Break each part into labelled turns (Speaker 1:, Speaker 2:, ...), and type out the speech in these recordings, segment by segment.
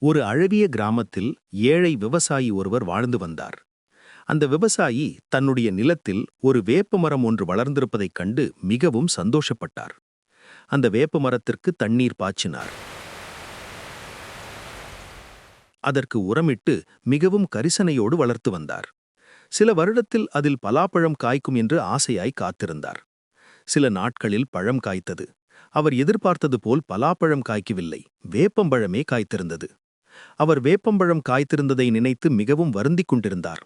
Speaker 1: ஒரு அழகிய கிராமத்தில் ஏழை விவசாயி ஒருவர் வாழ்ந்து வந்தார். அந்த விவசாயி தன்னுடைய நிலத்தில் ஒரு வேப்ப மரம் ஒன்று வளர்ந்திருப்பதைக் கண்டு மிகவும் சந்தோஷப்பட்டார். அந்த வேப்ப மரத்திற்கு தண்ணீர் பாய்ச்சினார். அதற்கு உரமிட்டு மிகவும் கரிசனையோடு வளர்த்து வந்தார். சில வருடத்தில் அதில் பலாப்பழம் காய்க்கும் என்று ஆசையாய் காத்திருந்தார். சில நாட்களில் பழம் காய்த்தது. அவர் எதிர்பார்த்தது போல் பலாப்பழம் காய்க்கவில்லை, வேப்பம்பழமே காய்த்திருந்தது. அவர் வேப்பம்பழம் காய்த்திருந்ததை நினைத்து மிகவும் வருந்திக் கொண்டிருந்தார்.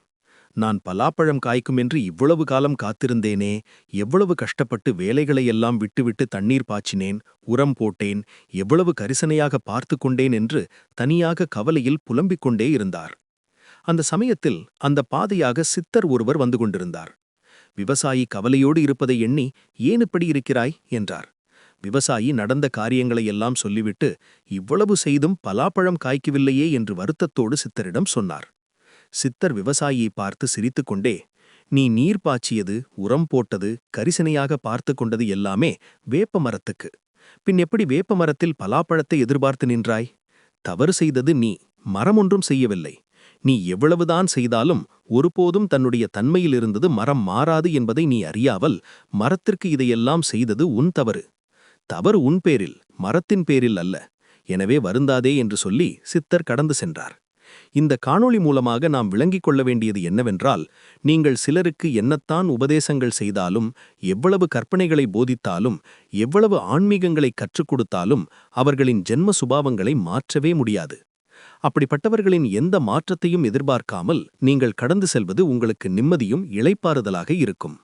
Speaker 1: நான் பலாப்பழம் காய்க்கும் என்று இவ்வளவு காலம் காத்திருந்தேனே, எவ்வளவு கஷ்டப்பட்டு வேலைகளையெல்லாம் விட்டுவிட்டு தண்ணீர் பாய்ச்சினேன், உரம் போட்டேன், எவ்வளவு கரிசனையாக பார்த்து கொண்டேன் என்று தனியாக கவலையில் புலம்பிக் கொண்டே இருந்தார். அந்த சமயத்தில் அந்த பாதையாக சித்தர் ஒருவர் வந்து கொண்டிருந்தார். விவசாயி கவலையோடு இருப்பதை எண்ணி, ஏன் இப்படி இருக்கிறாய் என்றார். விவசாயி நடந்த காரியங்களையெல்லாம் சொல்லிவிட்டு, இவ்வளவு செய்தும் பலாப்பழம் காய்க்கவில்லையே என்று வருத்தத்தோடு சித்தரிடம் சொன்னார். சித்தர் விவசாயியை பார்த்து சிரித்துக்கொண்டே, நீ நீர் பாய்ச்சியது, உரம் போட்டது, கரிசனையாக பார்த்து கொண்டது எல்லாமே வேப்ப மரத்துக்கு. பின் எப்படி வேப்ப மரத்தில் பலாப்பழத்தை எதிர்பார்த்து நின்றாய்? தவறு செய்தது நீ, மரம் ஒன்றும் செய்யவில்லை. நீ எவ்வளவுதான் செய்தாலும் ஒருபோதும் தன்னுடைய தன்மையில் இருந்தது மரம் மாறாது என்பதை நீ அறியாமல் மரத்திற்கு இதையெல்லாம் செய்தது உன் தவறு. தவறு உன் பேரில், மரத்தின் பேரில் அல்ல. எனவே வருந்தாதே என்று சொல்லி சித்தர் கடந்து சென்றார். இந்த காணொளி மூலமாக நாம் விளங்கிக் கொள்ள வேண்டியது என்னவென்றால், நீங்கள் சிலருக்கு என்னத்தான் உபதேசங்கள் செய்தாலும், எவ்வளவு கற்பனைகளை போதித்தாலும், எவ்வளவு ஆன்மீகங்களை கற்றுக் கொடுத்தாலும் அவர்களின் ஜென்ம சுபாவங்களை மாற்றவே முடியாது. அப்படிப்பட்டவர்களின் எந்த மாற்றத்தையும் எதிர்பார்க்காமல் நீங்கள் கடந்து செல்வது உங்களுக்கு நிம்மதியும் இளைப்பாறுதலாக இருக்கும்.